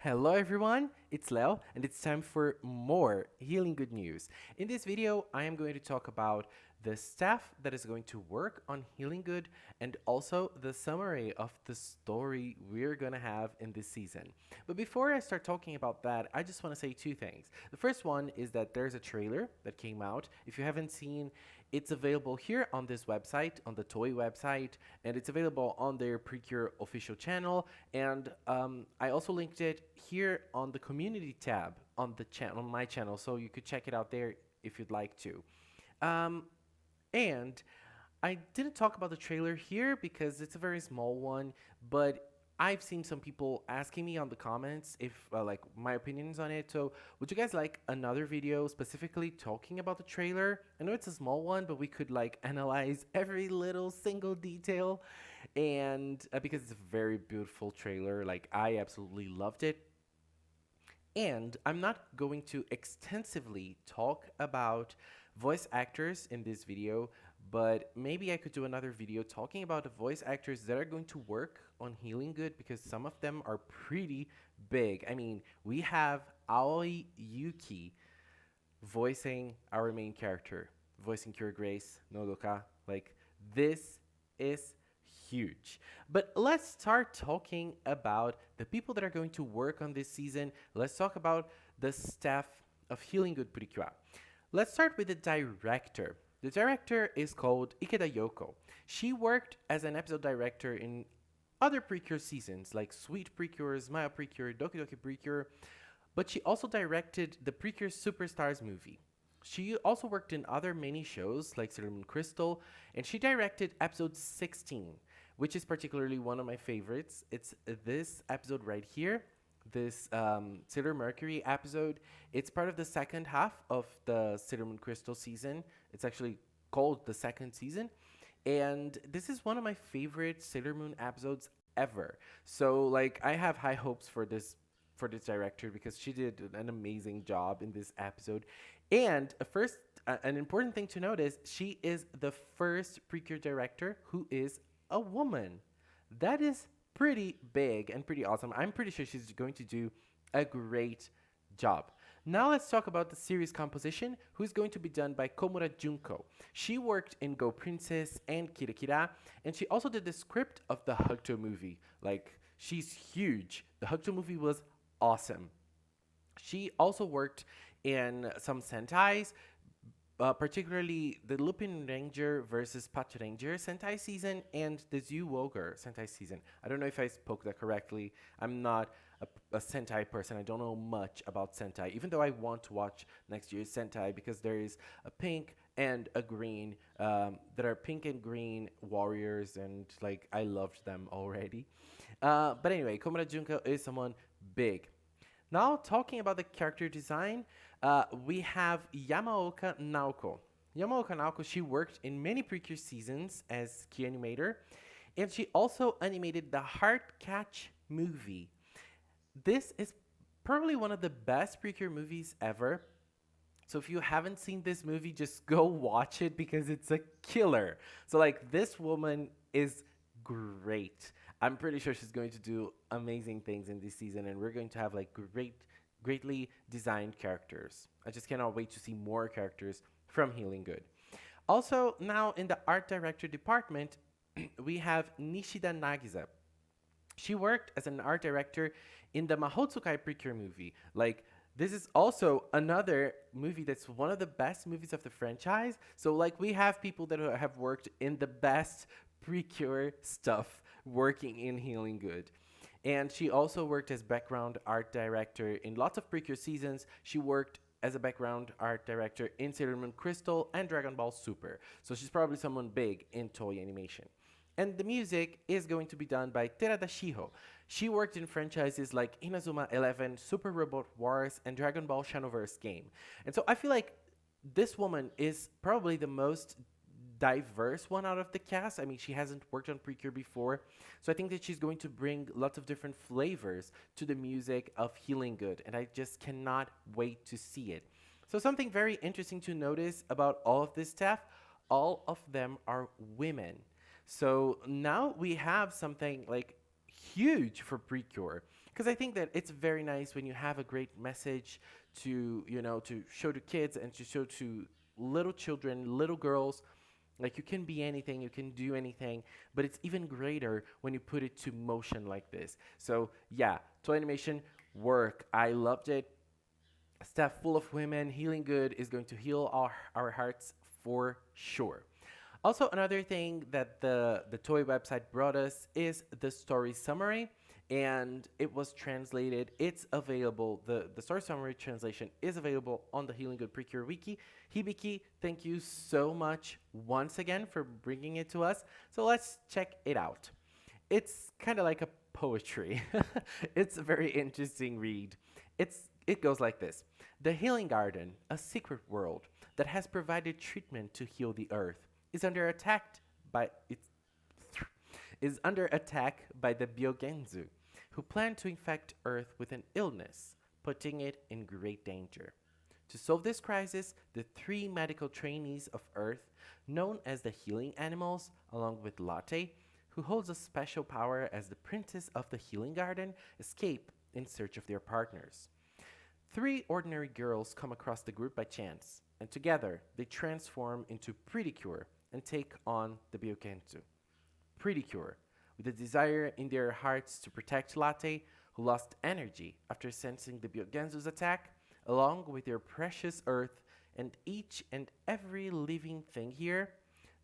Hello everyone, it's Leo and it's time for more Healing Good News. In this video, I am going to talk about the staff that is going to work on Healing Good and also the summary of the story we're going to have in this season. But before I start talking about that, I just want to say two things. The first one is that there's a trailer that came out. If you haven't seen, it's available here on this website, on the toy website, and it's available on their PreCure official channel. And I also linked it here on the community tab on the channel, on my channel, so you could check it out there if you'd like to. Um, and I didn't talk about the trailer here because it's a very small one, but I've seen some people asking me on the comments if like my opinions on it. So, would you guys like another video specifically talking about the trailer? I know it's a small one, but we could like analyze every little single detail and because it's a very beautiful trailer, like I absolutely loved it. And I'm not going to extensively talk about voice actors in this video, but maybe I could do another video talking about the voice actors that are going to work on Healing Good because some of them are pretty big. I mean, we have Aoi Yuki voicing our main character, voicing Cure Grace Nodoka. Like, this is huge. But let's start talking about the people that are going to work on this season. Let's talk about the staff of Healing Good PreCure. Let's start with the director. The director is called Ikeda Yoko. She worked as an episode director in other PreCure seasons like Sweet PreCure, Smile PreCure, Doki Doki PreCure, but she also directed the PreCure Superstars movie. She also worked in other mini shows like Sailor Moon Crystal, and she directed episode 16, which is particularly one of my favorites. It's this episode right here, this Sailor Mercury episode. It's part of the second half of the Sailor Moon Crystal season. It's actually called the second season. And this is one of my favorite Sailor Moon episodes ever. So like I have high hopes for this director because she did an amazing job in this episode. And an important thing to notice, she is the first PreCure director who is a woman. That is pretty big and pretty awesome. I'm pretty sure she's going to do a great job. Now let's talk about the series composition, who's going to be done by Komura Junko. She worked in Go Princess and Kira Kira, and she also did the script of the Hugto movie. Like, she's huge. The Hugto movie was awesome. She also worked in some Sentais, particularly the Lupin Ranger versus Pat Ranger Sentai season and the Zoo Ogre Sentai season. I don't know if I spoke that correctly. I'm not a Sentai person. I don't know much about Sentai, even though I want to watch next year's Sentai because there is a pink and a green. That are pink and green warriors, and like I loved them already. But anyway, Komura Junko is someone big. Now, talking about the character design, we have Yamaoka Naoko. Yamaoka Naoko, she worked in many PreCure seasons as key animator, and she also animated the Heart Catch movie. This is probably one of the best PreCure movies ever. So if you haven't seen this movie, just go watch it because it's a killer. So like this woman is great. I'm pretty sure she's going to do amazing things in this season and we're going to have like greatly designed characters. I just cannot wait to see more characters from Healing Good. Also, now in the art director department, we have Nishida Nagisa. She worked as an art director in the Mahotsukai PreCure movie. Like, this is also another movie that's one of the best movies of the franchise. So, like, we have people that have worked in the best PreCure stuff working in Healing Good. And she also worked as background art director in lots of PreCure seasons. She worked as a background art director in Sailor Moon Crystal and Dragon Ball Super. So she's probably someone big in toy animation. And the music is going to be done by Terada Shiho. She worked in franchises like Inazuma 11, Super Robot Wars, and Dragon Ball Xenoverse game. And so I feel like this woman is probably the most diverse one out of the cast. I mean, she hasn't worked on PreCure before. So I think that she's going to bring lots of different flavors to the music of Healing Good. And I just cannot wait to see it. So something very interesting to notice about all of this staff, all of them are women. So now we have something like huge for PreCure. Because I think that it's very nice when you have a great message to, to show to kids and to show to little children, little girls, like you can be anything, you can do anything, but it's even greater when you put it to motion like this. So yeah, toy animation work. I loved it. Staff full of women, healing good is going to heal our hearts for sure. Also, another thing that the toy website brought us is the story summary, and it was translated. It's available. The story summary translation is available on the Healing Good PreCure wiki. Hibiki, thank you so much once again for bringing it to us. So let's check it out. It's kind of like a poetry. It's a very interesting read. It goes like this. The Healing Garden, a secret world that has provided treatment to heal the earth, is under attack by its is under attack by the Byogenzu, who plan to infect Earth with an illness, putting it in great danger. To solve this crisis, the three medical trainees of Earth, known as the Healing Animals, along with Latte, who holds a special power as the princess of the Healing Garden, escape in search of their partners. Three ordinary girls come across the group by chance, and together they transform into PreCure and take on the Byokentu. PreCure, with a desire in their hearts to protect Latte, who lost energy after sensing the Byogenzu's attack, along with their precious Earth, and each and every living thing here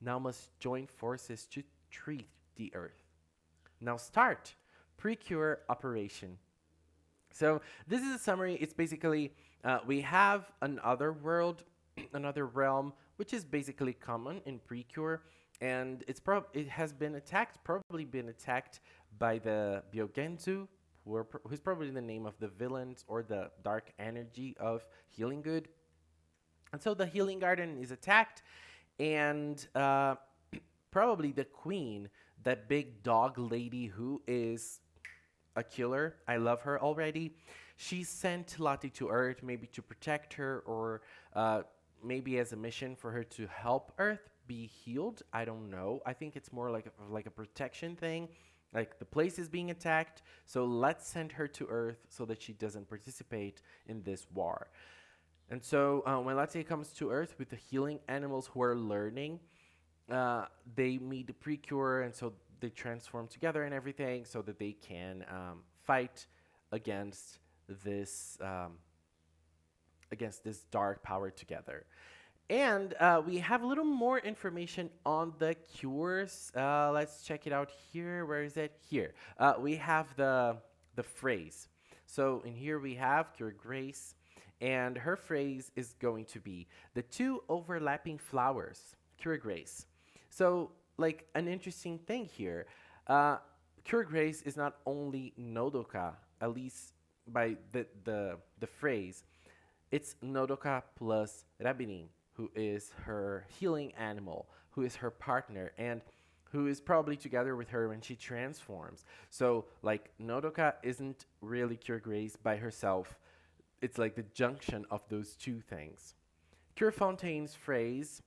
now must join forces to treat the Earth. Now start PreCure operation. So this is a summary. It's basically we have another world, another realm, which is basically common in PreCure, and it has been attacked, probably been attacked by the Byogenzu, who's probably the name of the villains or the dark energy of Healing Good. And so the Healing Garden is attacked, and probably the queen, that big dog lady who is a killer. I love her already. She sent Lottie to Earth, maybe to protect her, or maybe as a mission for her to help Earth be healed. I don't know. I think it's more like a protection thing. Like the place is being attacked, so let's send her to Earth so that she doesn't participate in this war. And so when Latte comes to Earth with the healing animals who are learning, they meet the PreCure, and so they transform together and everything so that they can fight against this dark power together. And we have a little more information on the cures. Let's check it out here. Where is it? Here. We have the phrase. So in here we have Cure Grace, and her phrase is going to be the two overlapping flowers, Cure Grace. So like an interesting thing here, Cure Grace is not only Nodoka, at least by the phrase. It's Nodoka plus Rabirin, who is her healing animal, who is her partner, and who is probably together with her when she transforms. So, like, Nodoka isn't really Cure Grace by herself. It's like the junction of those two things. Cure Fontaine's phrase,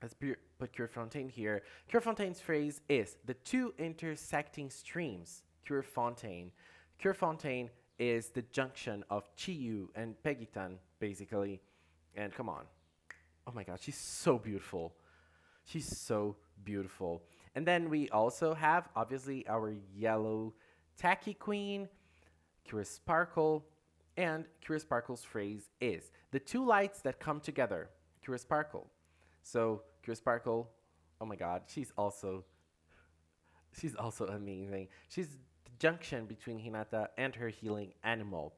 let's put Cure Fontaine here. Cure Fontaine's phrase is the two intersecting streams, Cure Fontaine. Cure Fontaine is the junction of Chiyu and Pegitan, basically. And come on. Oh my god, she's so beautiful. She's so beautiful. And then we also have, obviously, our yellow tacky queen, Cure Sparkle. And Cure Sparkle's phrase is the two lights that come together, Cure Sparkle. So Cure Sparkle, oh my god, she's also amazing. She's the junction between Hinata and her healing animal.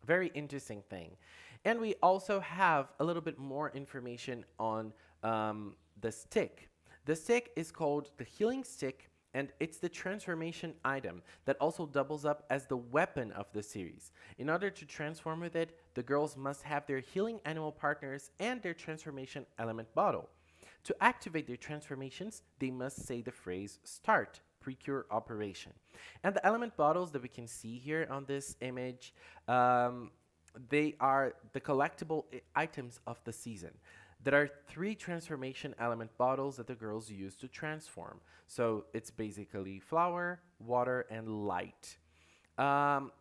Very interesting thing. And we also have a little bit more information on the stick. The stick is called the Healing Stick, and it's the transformation item that also doubles up as the weapon of the series. In order to transform with it, the girls must have their healing animal partners and their transformation element bottle. To activate their transformations, they must say the phrase "Start PreCure Operation." And the element bottles that we can see here on this image, they are the collectible items of the season. There are 3 transformation element bottles that the girls use to transform. So it's basically flower, water, and light. Um,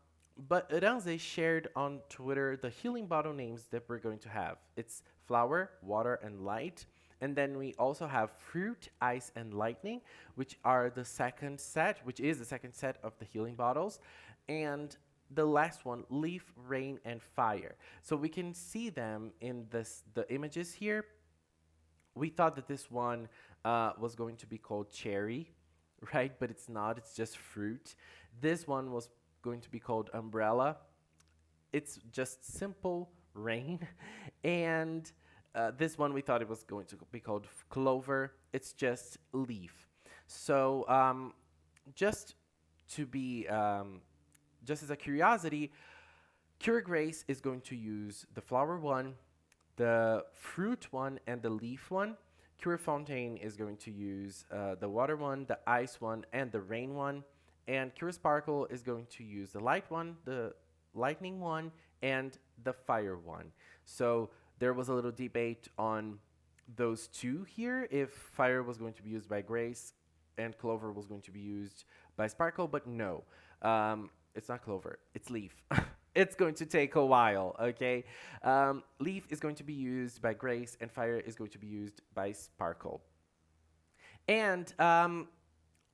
but Aranze shared on Twitter the healing bottle names that we're going to have. It's flower, water, and light. And then we also have fruit, ice, and lightning, which are the second set, which is the second set of the healing bottles. And the last one, leaf, rain, and fire. So we can see them in the images here. We thought that this one was going to be called cherry, right? But it's not, it's just fruit. This one was going to be called umbrella. It's just simple rain. And this one we thought it was going to be called clover. It's just leaf. So just to be, just as a curiosity, Cure Grace is going to use the flower one, the fruit one, and the leaf one. Cure Fontaine is going to use the water one, the ice one, and the rain one. And Cure Sparkle is going to use the light one, the lightning one, and the fire one. So there was a little debate on those two here, if fire was going to be used by Grace and clover was going to be used by Sparkle, but no. It's not clover, it's leaf. It's going to take a while, okay? Leaf is going to be used by Grace, and fire is going to be used by Sparkle. And,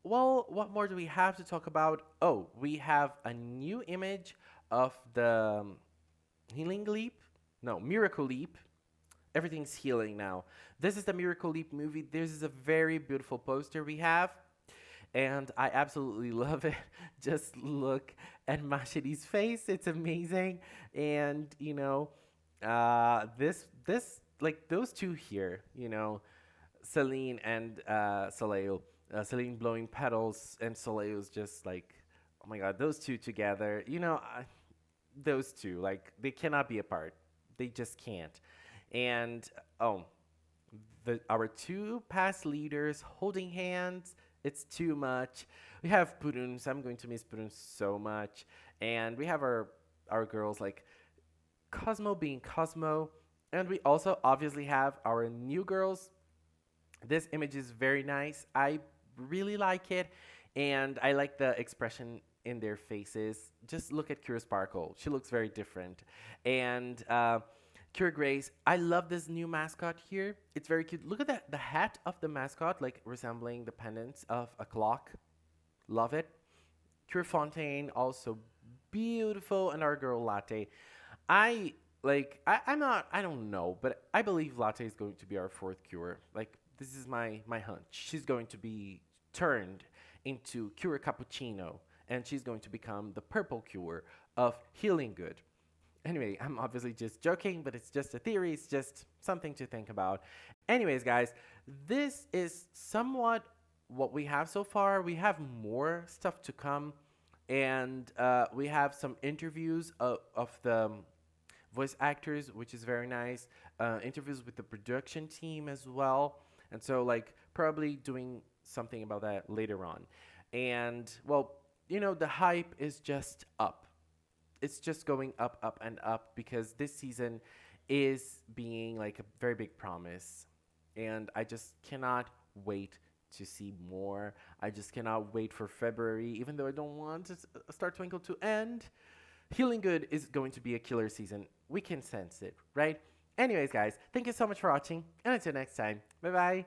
well, what more do we have to talk about? Oh, we have a new image of the Healing Leap. No, Miracle Leap. Everything's healing now. This is the Miracle Leap movie. This is a very beautiful poster we have, and I absolutely love it. Just look at Machete's face; it's amazing. And this like those two here, Celine and Soleil. Celine blowing petals, and Soleil's just like, oh my god, those two together. Those two, like, they cannot be apart. They just can't. And oh, our two past leaders holding hands. It's too much. We have Puruns. I'm going to miss Puruns so much. And we have our girls like Cosmo being Cosmo. And we also obviously have our new girls. This image is very nice. I really like it. And I like the expression in their faces. Just look at Cure Sparkle. She looks very different. And Cure Grace, I love this new mascot here. It's very cute. Look at the hat of the mascot, like resembling the pendants of a clock. Love it. Cure Fontaine, also beautiful, and our girl Latte. I'm not, I don't know, but I believe Latte is going to be our fourth cure. Like, this is my hunch. She's going to be turned into Cure Cappuccino, and she's going to become the purple cure of Healing Good. Anyway, I'm obviously just joking, but it's just a theory. It's just something to think about. Anyways, guys, this is somewhat what we have so far. We have more stuff to come, and we have some interviews of the voice actors, which is very nice. Interviews with the production team as well. And so, like, probably doing something about that later on. And, well, the hype is just up. It's just going up, up, and up because this season is being like a very big promise. And I just cannot wait to see more. I just cannot wait for February, even though I don't want Star Twinkle to end. Healing Good is going to be a killer season. We can sense it, right? Anyways, guys, thank you so much for watching, and until next time, bye bye.